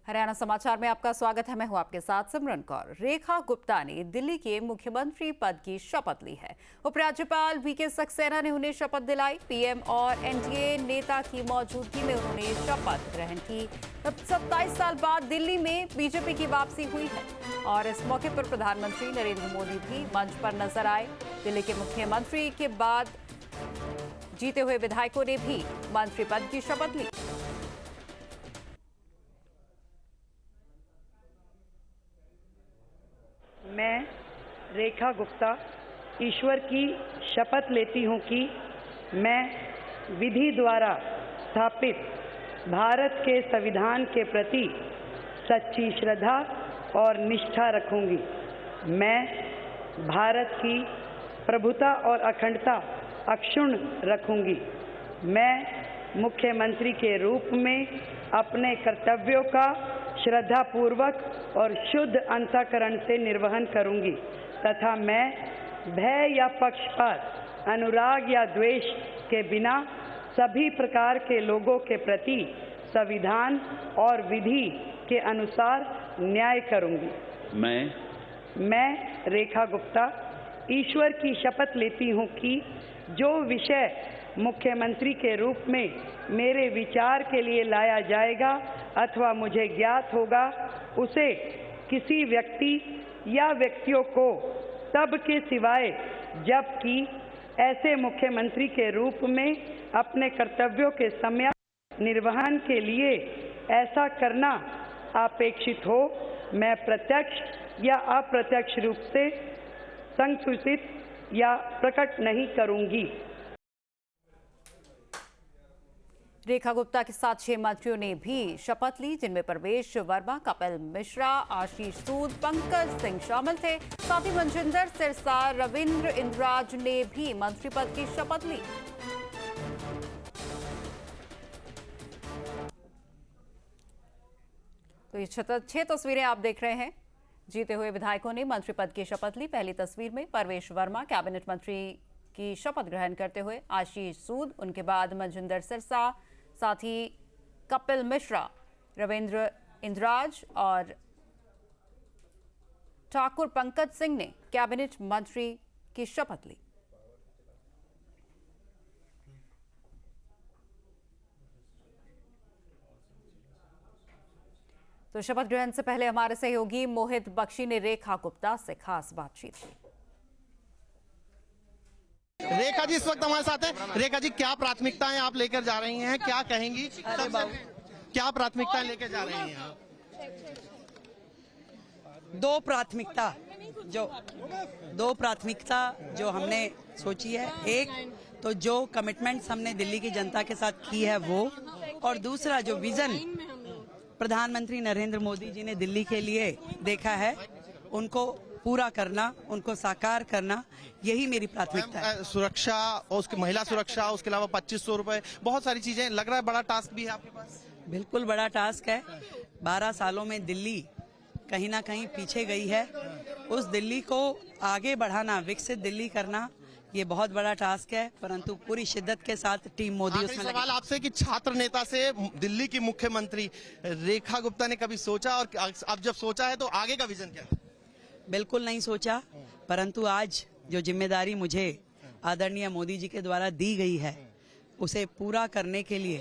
हरियाणा समाचार में आपका स्वागत है। मैं हूं आपके साथ सिमरन कौर। रेखा गुप्ता ने दिल्ली के मुख्यमंत्री पद की शपथ ली है। उपराज्यपाल वीके सक्सेना ने उन्हें शपथ दिलाई। पीएम और एनडीए नेता की मौजूदगी में उन्होंने शपथ ग्रहण की। तब 27 साल बाद दिल्ली में बीजेपी की वापसी हुई है और इस मौके पर प्रधानमंत्री नरेंद्र मोदी भी मंच पर नजर आए। दिल्ली के मुख्यमंत्री के बाद जीते हुए विधायकों ने भी मंत्री पद की शपथ ली। मैं रेखा गुप्ता ईश्वर की शपथ लेती हूँ कि मैं विधि द्वारा स्थापित भारत के संविधान के प्रति सच्ची श्रद्धा और निष्ठा रखूंगी। मैं भारत की प्रभुता और अखंडता अक्षुण्ण रखूंगी। मैं मुख्यमंत्री के रूप में अपने कर्तव्यों का श्रद्धापूर्वक और शुद्ध अंतःकरण से निर्वहन करूंगी तथा मैं भय या पक्षपात, अनुराग या द्वेष के बिना सभी प्रकार के लोगों के प्रति संविधान और विधि के अनुसार न्याय करूंगी। मैं रेखा गुप्ता ईश्वर की शपथ लेती हूं कि जो विषय मुख्यमंत्री के रूप में मेरे विचार के लिए लाया जाएगा अथवा मुझे ज्ञात होगा, उसे किसी व्यक्ति या व्यक्तियों को तब के सिवाय जबकि ऐसे मुख्यमंत्री के रूप में अपने कर्तव्यों के सम्यक निर्वहन के लिए ऐसा करना अपेक्षित हो, मैं प्रत्यक्ष या अप्रत्यक्ष रूप से संसूचित या प्रकट नहीं करूंगी। रेखा गुप्ता के साथ 6 मंत्रियों ने भी शपथ ली, जिनमें प्रवेश वर्मा, कपिल मिश्रा, आशीष सूद, पंकज सिंह शामिल थे। साथ ही मनजिंदर सिरसा, रविंद्र इंद्राज ने भी मंत्री पद की शपथ ली। तो ये 6 तस्वीरें आप देख रहे हैं। जीते हुए विधायकों ने मंत्री पद की शपथ ली। पहली तस्वीर में प्रवेश वर्मा कैबिनेट मंत्री की शपथ ग्रहण करते हुए, आशीष सूद, उनके बाद मनजिंदर सिरसा, साथ ही कपिल मिश्रा, रविंद्र इंद्राज और ठाकुर पंकज सिंह ने कैबिनेट मंत्री की शपथ ली। तो शपथ ग्रहण से पहले हमारे सहयोगी मोहित बख्शी ने रेखा गुप्ता से खास बातचीत की। रेखा जी इस वक्त हमारे साथ है। रेखा जी, क्या प्राथमिकताएं आप लेकर जा रही हैं, क्या कहेंगी? क्या प्राथमिकताएं लेकर जा रही हैं आप? 2 प्राथमिकता जो हमने सोची है, एक तो जो कमिटमेंट्स हमने दिल्ली की जनता के साथ की है वो, और दूसरा जो विजन प्रधानमंत्री नरेंद्र मोदी जी ने दिल्ली के लिए देखा है उनको पूरा करना, उनको साकार करना, यही मेरी प्राथमिकता है। सुरक्षा और उसकी महिला सुरक्षा, उसके अलावा 2500 रुपए, बहुत सारी चीजें, लग रहा है बड़ा टास्क भी है आपके पास। बिल्कुल बड़ा टास्क है। 12 सालों में दिल्ली कहीं ना कहीं पीछे गई है। उस दिल्ली को आगे बढ़ाना, विकसित दिल्ली करना, ये बहुत बड़ा टास्क है, परंतु पूरी शिद्दत के साथ टीम मोदी उसमें लगी। सवाल आपसे कि छात्र नेता से दिल्ली की मुख्यमंत्री रेखा गुप्ता ने कभी सोचा, और अब जब सोचा है तो आगे का विजन क्या है? बिल्कुल नहीं सोचा, परंतु आज जो जिम्मेदारी मुझे आदरणीय मोदी जी के द्वारा दी गई है उसे पूरा करने के लिए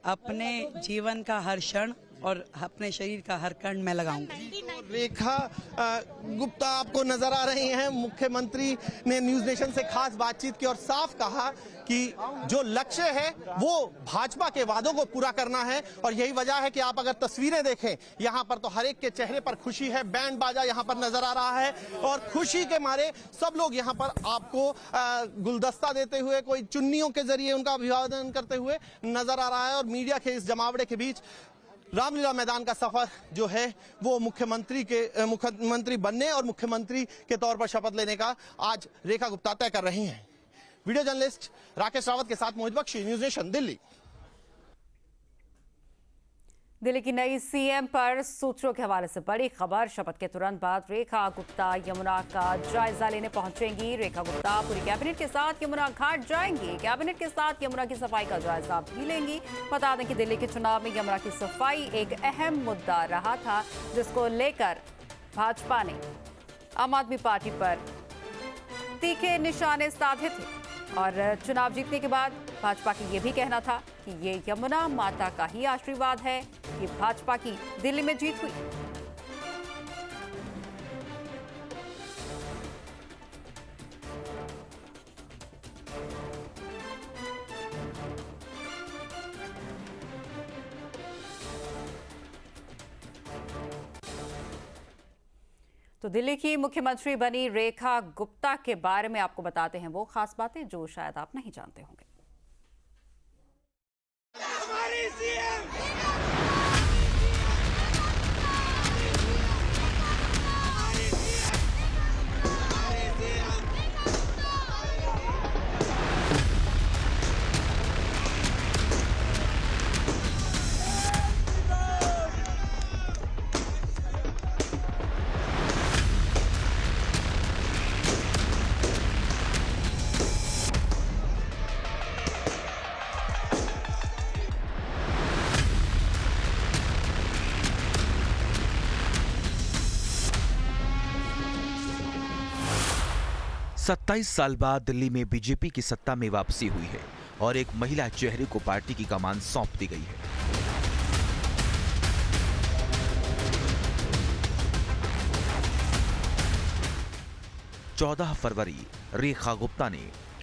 अपने जीवन का हर क्षण और अपने शरीर का हर कण में लगाऊंगी। रेखा गुप्ता आपको नजर आ रही हैं। मुख्यमंत्री ने न्यूज नेशन से खास बातचीत की और साफ कहा कि जो लक्ष्य है वो भाजपा के वादों को पूरा करना है, और यही वजह है कि आप अगर तस्वीरें देखें यहाँ पर तो हर एक के चेहरे पर खुशी है। बैंड बाजा यहाँ पर नजर आ रहा है और खुशी के मारे सब लोग यहाँ पर आपको गुलदस्ता देते हुए, कोई चुन्नियों के जरिए उनका अभिवादन करते हुए नजर आ रहा है। और मीडिया के इस जमावड़े के बीच रामलीला मैदान का सफर जो है वो मुख्यमंत्री बनने और मुख्यमंत्री के तौर पर शपथ लेने का आज रेखा गुप्ता तय कर रही हैं। वीडियो जर्नलिस्ट राकेश रावत के साथ मोहित बख्शी, न्यूज नेशन, दिल्ली। दिल्ली की नई सीएम पर सूत्रों के हवाले से बड़ी खबर। शपथ के तुरंत बाद रेखा गुप्ता यमुना का जायजा लेने पहुंचेंगी। रेखा गुप्ता पूरी कैबिनेट के साथ यमुना घाट जाएंगी। कैबिनेट के साथ यमुना की सफाई का जायजा भी लेंगी। बता दें कि दिल्ली के चुनाव में यमुना की सफाई एक अहम मुद्दा रहा था, जिसको लेकर भाजपा ने आम आदमी पार्टी पर तीखे निशाने साधे थे और चुनाव जीतने के बाद भाजपा की ये भी कहना था कि ये यमुना माता का ही आशीर्वाद है कि भाजपा की दिल्ली में जीत हुई। तो दिल्ली की मुख्यमंत्री बनी रेखा गुप्ता के बारे में आपको बताते हैं वो खास बातें जो शायद आप नहीं जानते होंगे। सत्ताईस साल बाद दिल्ली में बीजेपी की सत्ता में वापसी हुई है और एक महिला चेहरे को पार्टी की कमान सौंप दी गई है। चौदह फरवरी रेखा गुप्ता ने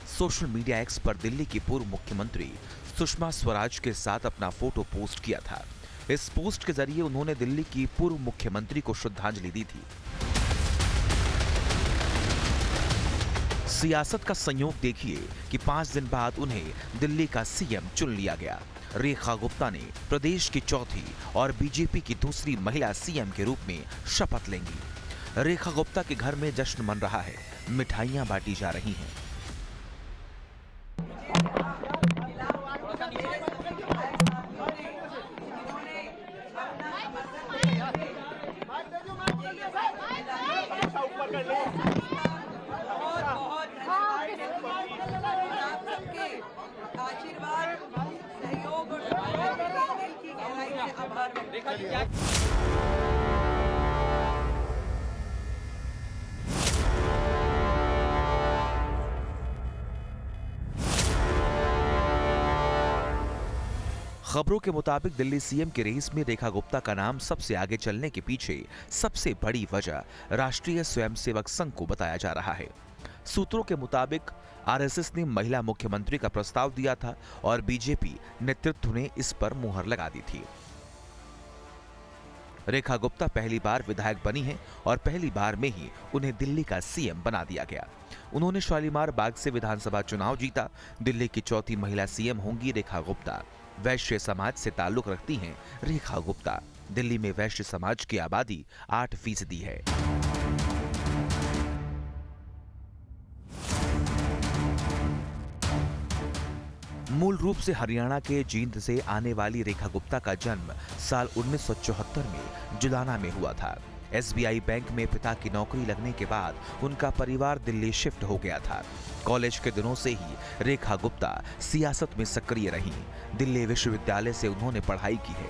सोशल मीडिया एक्स पर दिल्ली की पूर्व मुख्यमंत्री सुषमा स्वराज के साथ अपना फोटो पोस्ट किया था। इस पोस्ट के जरिए उन्होंने दिल्ली की पूर्व मुख्यमंत्री को श्रद्धांजलि दी थी। सियासत का संयोग देखिए कि 5 दिन बाद उन्हें दिल्ली का सीएम चुन लिया गया। रेखा गुप्ता ने प्रदेश की चौथी और बीजेपी की दूसरी महिला सीएम के रूप में शपथ लेंगी। रेखा गुप्ता के घर में जश्न मन रहा है, मिठाइयां बांटी जा रही हैं। आशीर्वाद, सहयोग और दिल की गहराई से आभार व्यक्त करती हूं। खबरों के मुताबिक दिल्ली सीएम के रेस में रेखा गुप्ता का नाम सबसे आगे चलने के पीछे सबसे बड़ी वजह राष्ट्रीय स्वयंसेवक संघ को बताया जा रहा है। सूत्रों के मुताबिक आरएसएस ने महिला मुख्यमंत्री का प्रस्ताव दिया था और बीजेपी नेतृत्व ने इस पर मुहर लगा दी थी। रेखा गुप्ता पहली बार विधायक बनी हैं और पहली बार में ही उन्हें दिल्ली का सीएम बना दिया गया। उन्होंने शालीमार बाग से विधानसभा चुनाव जीता। दिल्ली की चौथी महिला सीएम होंगी रेखा गुप्ता। वैश्य समाज से ताल्लुक रखती हैं रेखा गुप्ता। दिल्ली में वैश्य समाज की आबादी 8% है। मूल रूप से हरियाणा के जींद से आने वाली रेखा गुप्ता का जन्म साल 1974 में जुलाना में हुआ था। एसबीआई बैंक में पिता की नौकरी लगने के बाद उनका परिवार दिल्ली शिफ्ट हो गया था। कॉलेज के दिनों से ही रेखा गुप्ता सियासत में सक्रिय रहीं। दिल्ली विश्वविद्यालय से उन्होंने पढ़ाई की है।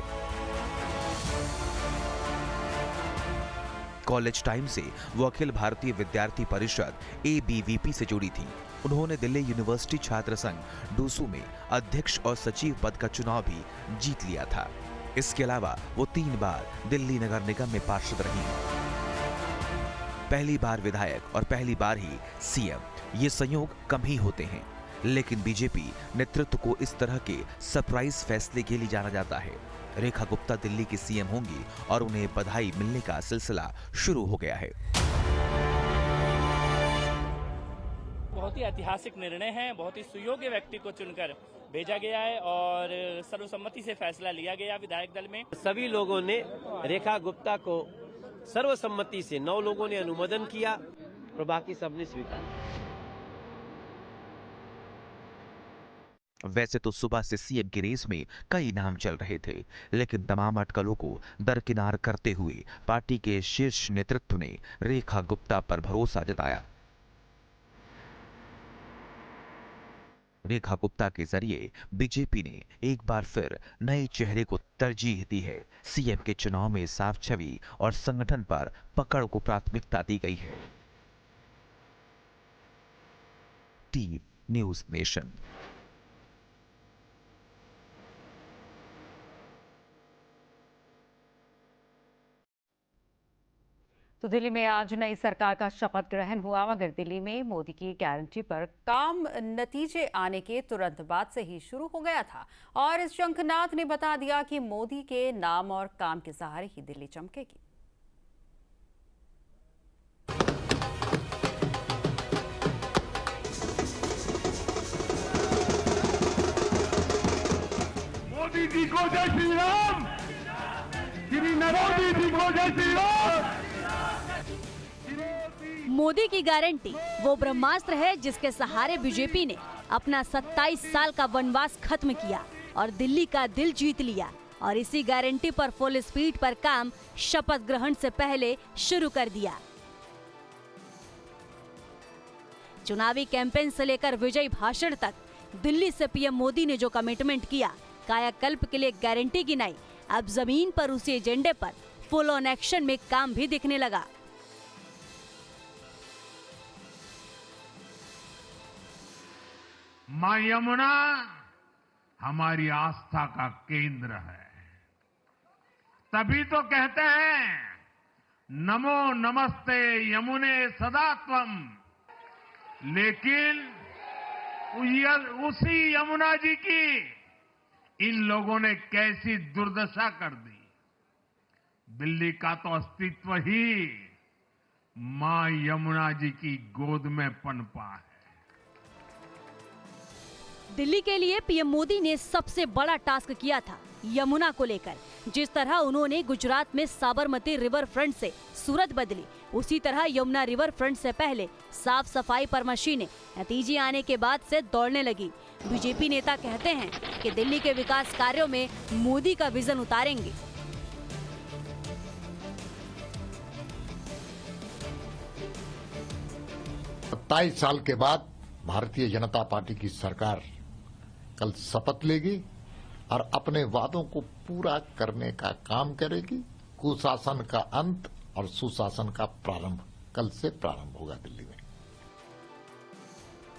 कॉलेज टाइम से वो अखिल भारतीय विद्यार्थी परिषद ABVP से जुड़ी थी। उन्होंने दिल्ली यूनिवर्सिटी छात्र संघ डूसू में अध्यक्ष और सचिव पद का चुनाव भी जीत लिया था। इसके अलावा वो 3 बार दिल्ली नगर निगम में पार्षद रही हैं। पहली बार विधायक और पहली बार ही सीएम, ये संयोग कम ही होते हैं, लेकिन बीजेपी नेतृत्व को इस तरह के सरप्राइज फैसले के लिए जाना जाता है। रेखा गुप्ता दिल्ली की सीएम होंगी और उन्हें बधाई मिलने का सिलसिला शुरू हो गया है। बहुत ही ऐतिहासिक निर्णय है। बहुत ही सुयोग्य व्यक्ति को चुनकर भेजा गया है और सर्वसम्मति से फैसला लिया गया विधायक दल में। सभी लोगों ने रेखा गुप्ता को सर्वसम्मति से 9 लोगों ने अनुमोदन किया और बाकी सबने स्वीकार। वैसे तो सुबह से सीएम की रेस में कई नाम चल रहे थे, लेकिन तमाम अटकलों को दरकिनार करते हुए पार्टी के शीर्ष नेतृत्व ने रेखा गुप्ता पर भरोसा जताया। रेखा गुप्ता के जरिए बीजेपी ने एक बार फिर नए चेहरे को तरजीह दी है। सीएम के चुनाव में साफ छवि और संगठन पर पकड़ को प्राथमिकता दी गई है। Team news nation. तो दिल्ली में आज नई सरकार का शपथ ग्रहण हुआ, मगर दिल्ली में मोदी की गारंटी पर काम नतीजे आने के तुरंत बाद से ही शुरू हो गया था और इस शंखनाद ने बता दिया कि मोदी के नाम और काम के सहारे ही दिल्ली चमकेगी। मोदी जी को जय श्री राम, श्री नरेंद्र जी को जय श्री राम। मोदी की गारंटी वो ब्रह्मास्त्र है जिसके सहारे बीजेपी ने अपना 27 साल का वनवास खत्म किया और दिल्ली का दिल जीत लिया। और इसी गारंटी पर फुल स्पीड पर काम शपथ ग्रहण से पहले शुरू कर दिया। चुनावी कैंपेन से लेकर विजयी भाषण तक दिल्ली से पीएम मोदी ने जो कमिटमेंट किया, कायाकल्प के लिए गारंटी गिनाई, अब जमीन पर उसी एजेंडे पर फुल ऑन एक्शन में काम भी दिखने लगा। मां यमुना हमारी आस्था का केंद्र है, तभी तो कहते हैं नमो नमस्ते यमुने सदा त्वम। लेकिन उसी यमुना जी की इन लोगों ने कैसी दुर्दशा कर दी। दिल्ली का तो अस्तित्व ही मां यमुना जी की गोद में पनपा है। दिल्ली के लिए पीएम मोदी ने सबसे बड़ा टास्क किया था यमुना को लेकर। जिस तरह उन्होंने गुजरात में साबरमती रिवर फ्रंट से सूरत बदली, उसी तरह यमुना रिवर फ्रंट से पहले साफ सफाई पर मशीनें नतीजे आने के बाद से दौड़ने लगी। बीजेपी नेता कहते हैं कि दिल्ली के विकास कार्यों में मोदी का विजन उतारेंगे। सत्ताईस साल के बाद भारतीय जनता पार्टी की सरकार कल शपथ लेगी और अपने वादों को पूरा करने का काम करेगी। कुशासन का अंत और सुशासन का प्रारंभ कल से प्रारंभ होगा दिल्ली में।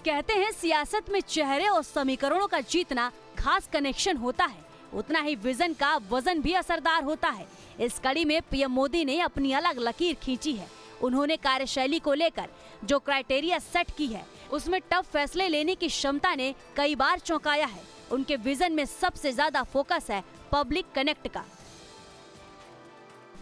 कहते हैं सियासत में चेहरे और समीकरणों का जीतना खास कनेक्शन होता है, उतना ही विजन का वजन भी असरदार होता है। इस कड़ी में पीएम मोदी ने अपनी अलग लकीर खींची है। उन्होंने कार्यशैली को लेकर जो क्राइटेरिया सेट की है, उसमें टफ फैसले लेने की क्षमता ने कई बार चौंकाया है। उनके विजन में सबसे ज्यादा फोकस है पब्लिक कनेक्ट का।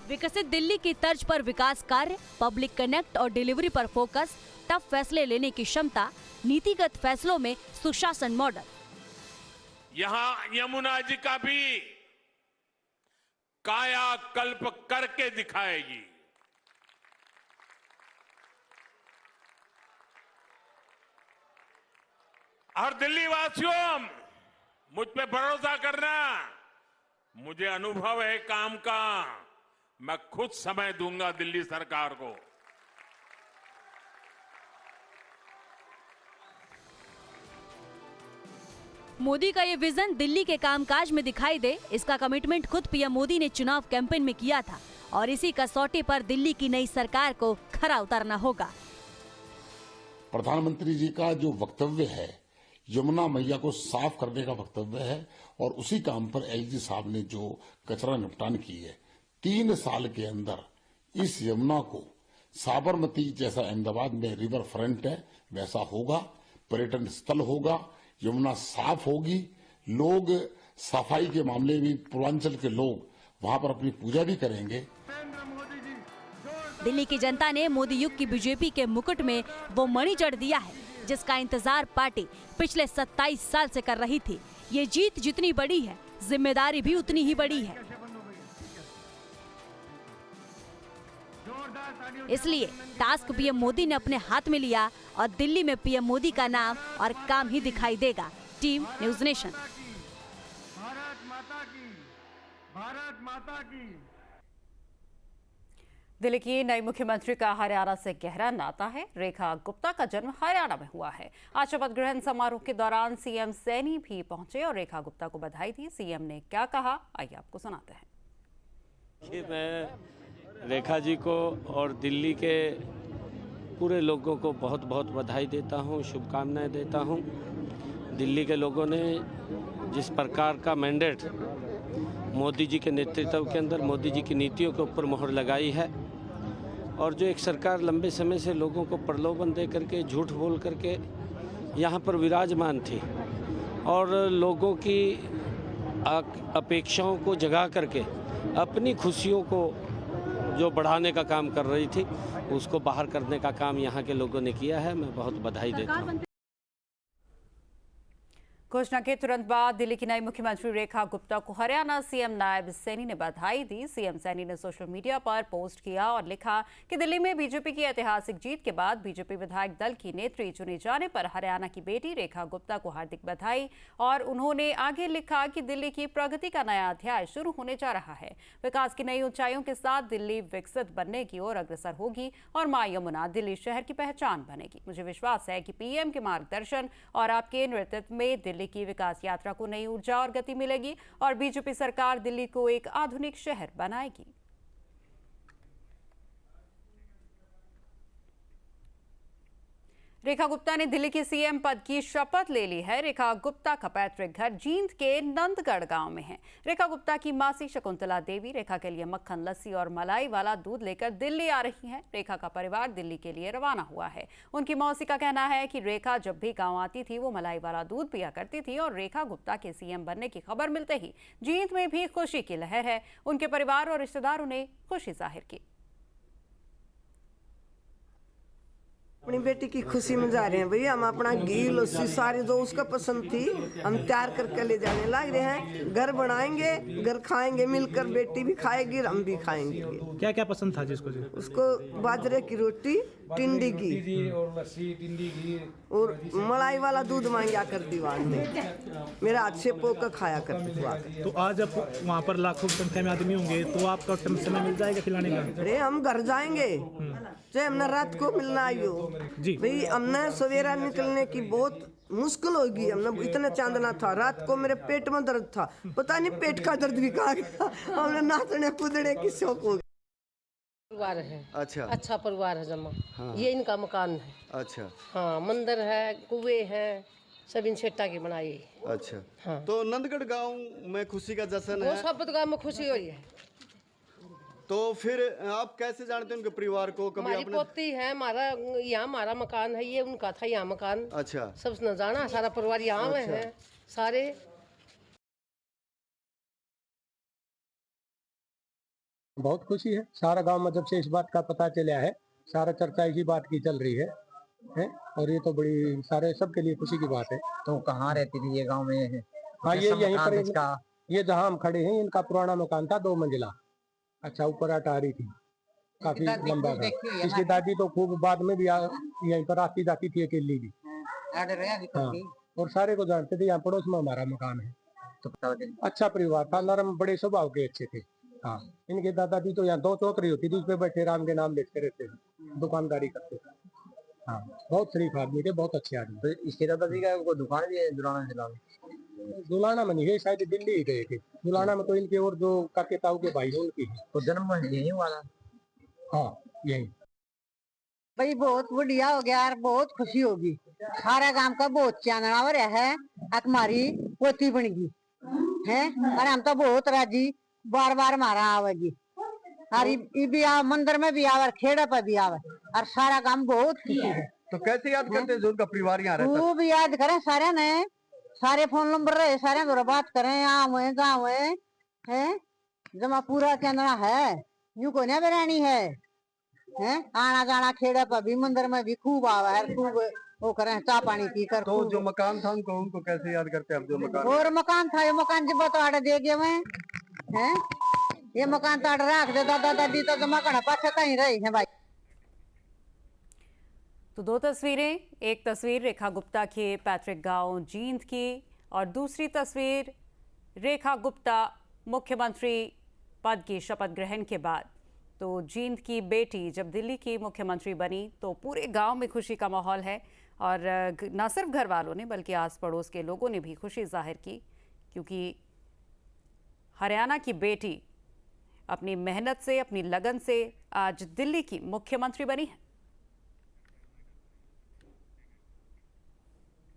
विकसित दिल्ली की तर्ज पर विकास कार्य, पब्लिक कनेक्ट और डिलीवरी पर फोकस, टफ फैसले लेने की क्षमता, नीतिगत फैसलों में सुशासन मॉडल। यहां यमुना जी का भी कायाकल्प करके दिखाएगी। और दिल्ली वासियों, मुझ पे भरोसा करना, मुझे अनुभव है काम का। मैं खुद समय दूंगा दिल्ली सरकार को। मोदी का ये विजन दिल्ली के कामकाज में दिखाई दे, इसका कमिटमेंट खुद पीएम मोदी ने चुनाव कैंपेन में किया था और इसी कसौटी पर दिल्ली की नई सरकार को खरा उतरना होगा। प्रधानमंत्री जी का जो वक्तव्य है, यमुना मैया को साफ करने का वक्तव्य है और उसी काम पर एलजी साहब ने जो कचरा निपटान की है, 3 साल के अंदर इस यमुना को साबरमती जैसा अहमदाबाद में रिवर फ्रंट है वैसा होगा, पर्यटन स्थल होगा, यमुना साफ होगी, लोग सफाई के मामले में पूर्वांचल के लोग वहां पर अपनी पूजा भी करेंगे। दिल्ली की जनता ने मोदी युग की बीजेपी के मुकुट में वो मणि जड़ दिया है जिसका इंतजार पार्टी पिछले 27 साल से कर रही थी। ये जीत जितनी बड़ी है, जिम्मेदारी भी उतनी ही बड़ी है। इसलिए टास्क पीएम मोदी ने अपने हाथ में लिया और दिल्ली में पीएम मोदी का नाम और काम ही दिखाई देगा। Team, news nation. भारत माता की, भारत माता की। दिल्ली की नई मुख्यमंत्री का हरियाणा से गहरा नाता है। रेखा गुप्ता का जन्म हरियाणा में हुआ है। आज शपथ ग्रहण समारोह के दौरान सीएम सैनी भी पहुंचे और रेखा गुप्ता को बधाई दी। सीएम ने क्या कहा, आइए आपको सुनाते हैं। मैं रेखा जी को और दिल्ली के पूरे लोगों को बहुत बहुत बधाई देता हूं, शुभकामनाएं देता हूं। दिल्ली के लोगों ने जिस प्रकार का मैंडेट मोदी जी के नेतृत्व के अंदर, मोदी जी की नीतियों के ऊपर मोहर लगाई है, और जो एक सरकार लंबे समय से लोगों को प्रलोभन दे करके, झूठ बोल करके यहाँ पर विराजमान थी और लोगों की अपेक्षाओं को जगा करके अपनी खुशियों को जो बढ़ाने का काम कर रही थी, उसको बाहर करने का काम यहाँ के लोगों ने किया है। मैं बहुत बधाई देता हूँ। घोषणा के तुरंत बाद दिल्ली की नई मुख्यमंत्री रेखा गुप्ता को हरियाणा सीएम नायब सैनी ने बधाई दी। सीएम सैनी ने सोशल मीडिया पर पोस्ट किया और लिखा कि दिल्ली में बीजेपी की ऐतिहासिक जीत के बाद बीजेपी विधायक दल की नेत्री चुने जाने पर हरियाणा की बेटी रेखा गुप्ता को हार्दिक बधाई। और उन्होंने आगे लिखा कि दिल्ली की प्रगति का नया अध्याय शुरू होने जा रहा है। विकास की नई ऊंचाइयों के साथ दिल्ली विकसित बनने की ओर अग्रसर होगी और मां यमुना दिल्ली शहर की पहचान बनेगी। मुझे विश्वास है कि पीएम के मार्गदर्शन और आपके नेतृत्व में दिल्ली की विकास यात्रा को नई ऊर्जा और गति मिलेगी और बीजेपी सरकार दिल्ली को एक आधुनिक शहर बनाएगी। रेखा गुप्ता ने दिल्ली के सीएम पद की शपथ ले ली है। रेखा गुप्ता का पैतृक घर जींद के नंदगढ़ गांव में है। रेखा गुप्ता की मासी शकुंतला देवी रेखा के लिए मक्खन, लस्सी और मलाई वाला दूध लेकर दिल्ली आ रही हैं। रेखा का परिवार दिल्ली के लिए रवाना हुआ है। उनकी मौसी का कहना है कि रेखा जब भी गांव आती थी वो मलाई वाला दूध पिया करती थी और रेखा गुप्ता के सीएम बनने की खबर मिलते ही जींद में भी खुशी की लहर है। उनके परिवार और रिश्तेदारों ने खुशी जाहिर की। अपनी बेटी की खुशी में जा रहे हैं भैया। हम अपना घी, लस्सी सारी जो उसका पसंद थी हम तैयार करके ले जाने लग रहे हैं। घर बनाएंगे, घर खाएंगे मिलकर, बेटी भी खाएगी हम भी खाएंगे। क्या क्या पसंद था जिसको? उसको बाजरे की रोटी, टिंडी की और लस्सी, टिंडी घी और मलाई वाला दूध मांगा कर दीवान में मेरा अच्छे पोकर खाया करती थी। तो आज अब वहाँ पर लाखों संख्या में आदमी होंगे तो आपका समय मिल जाएगा खिलाने का? अरे हम घर जाएंगे, चाहे हमने रात को मिलना आइयो भाई। हमने सवेरा निकलने की बहुत मुश्किल होगी। हमने इतना चांदना था, रात को मेरे पेट में दर्द था, पता नहीं पेट का दर्द भी कहाँ गया। हमने नाचने कूदने की शौक हो गया। परिवार है, अच्छा परिवार है जमा। हाँ। ये इनका मकान है। अच्छा हाँ, मंदिर है, कुएं है, सब इन शेटा की बनाई। अच्छा हाँ। तो नंदगढ़ गांव में खुशी का जश्न है। वो सब गाँव में खुशी हुई है। तो फिर आप कैसे जानते हैं उनके परिवार को? कभी हमारी आपने... पोती है, हमारा यहाँ हमारा मकान है, ये उनका था यहाँ मकान। अच्छा, सब न जाना, सारा परिवार यहाँ में है सारे। बहुत खुशी है। सारा गांव में जब से इस बात का पता चला है, सारा चर्चा इसी बात की चल रही है और ये तो बड़ी सारे सबके लिए खुशी की बात है। तो कहाँ रहती थी ये गांव में? हाँ, ये यहीं पर, ये जहाँ हम खड़े हैं इनका पुराना मकान था, 2 मंजिला। अच्छा, ऊपर अटारी थी, काफी लंबा था। इसकी दादी तो खूब बाद में भी यहीं पर आती जाती थी अकेली भी। हाँ, और सारे को जानते थे। यहाँ पड़ोस में हमारा मकान है। तो अच्छा परिवार था, नरम, बड़े स्वभाव के, अच्छे थे। हाँ, इनके दादाजी तो यहाँ 2 चौधरी होती थी, उस पे बैठे राम के नाम लेते रहते थे, दुकानदारी करते थे। हाँ, बहुत शरीफ आदमी थे, बहुत अच्छे आदमी। तो इसके दादाजी का कोई दुकान भी है दुलाना जिला में? दुलाना में नहीं है, शायद दिल्ली ही गए थे। दुलाना में तो इनके और जो काके ताऊ के भाई उनकी है। तो जन्म यही हुआ था? हाँ, यही। भाई बहुत बढ़िया हो गया यार, बहुत खुशी होगी। सारा गांव का बहुत चांदना हो रहा है, हमारी पोती बन गई है और हम तो बहुत राजी, बार बार मारा आवेगी। और भी आव, मंदिर में भी आवे, खेड़ा पर भी आवे और सारा गांव बहुत खुशी है। तो कैसे याद करते हैं जो उनका परिवार यहाँ रहता है? खूब याद करें सारे ने, सारे फोन नंबर रहे, सारे द्वारा बात करें, यहाँ हुए गाँव है जमा पूरा चांदना है, यूं को नहीं बेरानी है। आना जाना खेड़ा पर भी, मंदिर में भी खूब आवा है, खूब वो करें, चाय पानी पी कर। तो जो मकान था उनको कैसे याद करते हैं आप? जो मकान और मकान था, ये मकान जब तो आड़े दे गए हैं, ये मकान तो आड़े रख दे, दादा दादी तो जमा करना पाछे कहीं रही है भाई। तो 2 तस्वीरें, एक तस्वीर रेखा गुप्ता के पैतृक गांव जींद की और दूसरी तस्वीर रेखा गुप्ता मुख्यमंत्री पद की शपथ ग्रहण के बाद। तो जींद की बेटी जब दिल्ली की मुख्यमंत्री बनी तो पूरे गांव में खुशी का माहौल है और न सिर्फ घर वालों ने बल्कि आस पड़ोस के लोगों ने भी खुशी जाहिर की, क्योंकि हरियाणा की बेटी अपनी मेहनत से, अपनी लगन से आज दिल्ली की मुख्यमंत्री बनी है।